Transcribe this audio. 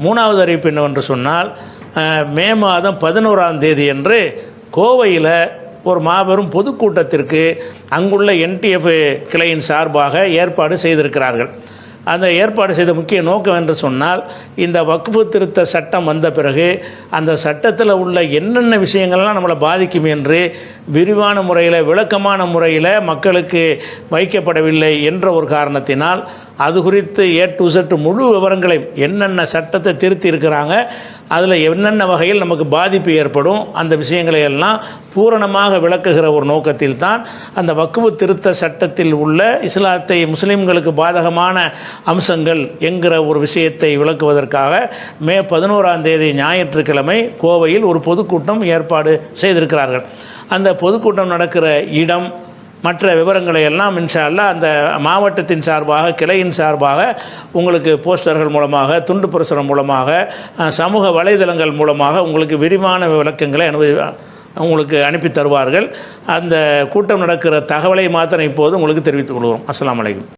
மூணாவது அறிவிப்பு என்னவென்று சொன்னால், மே மாதம் 11ஆம் தேதி அன்று கோவையில் ஒரு மாபெரும் பொதுக்கூட்டத்திற்கு அங்குள்ள என்டிஎஃப் கிளையின் சார்பாக ஏற்பாடு செய்திருக்கிறார்கள். அந்த ஏற்பாடு செய்த முக்கிய நோக்கம் என்று சொன்னால், இந்த வக்ஃபு திருத்த சட்டம் வந்த பிறகு அந்த சட்டத்தில் உள்ள என்னென்ன விஷயங்கள்லாம் நம்மளை பாதிக்கும் என்று விரிவான முறையில், விளக்கமான முறையில் மக்களுக்கு வைக்கப்படவில்லை என்ற ஒரு காரணத்தினால் அது குறித்து A to Z முழு விவரங்களையும், என்னென்ன சட்டத்தை திருத்தி இருக்கிறாங்க, அதில் என்னென்ன வகையில் நமக்கு பாதிப்பு ஏற்படும், அந்த விஷயங்களை எல்லாம் பூரணமாக விளக்குகிற ஒரு நோக்கத்தில் தான் அந்த வக்ஃபு திருத்த சட்டத்தில் உள்ள இஸ்லாத்தை முஸ்லீம்களுக்கு பாதகமான அம்சங்கள் என்கிற ஒரு விஷயத்தை விளக்குவதற்காக மே 11ஆம் தேதி ஞாயிற்றுக்கிழமை கோவையில் ஒரு பொதுக்கூட்டம் ஏற்பாடு செய்திருக்கிறார்கள். அந்த பொதுக்கூட்டம் நடக்கிற இடம், மற்ற விவரங்களை எல்லாம் இன்ஷா அல்லாஹ் அந்த மாவட்டத்தின் சார்பாக, கிளையின் சார்பாக உங்களுக்கு போஸ்டர்கள் மூலமாக, துண்டு பிரசுரம் மூலமாக, சமூக வலைதளங்கள் மூலமாக உங்களுக்கு விரிவான விளக்கங்களை உங்களுக்கு அனுப்பி தருவார்கள். அந்த கூட்டம் நடக்கிற தகவலை மாத்திரம் இப்போது உங்களுக்கு தெரிவித்துக் கொள்கிறோம். அஸ்ஸலாமு அலைக்கும்.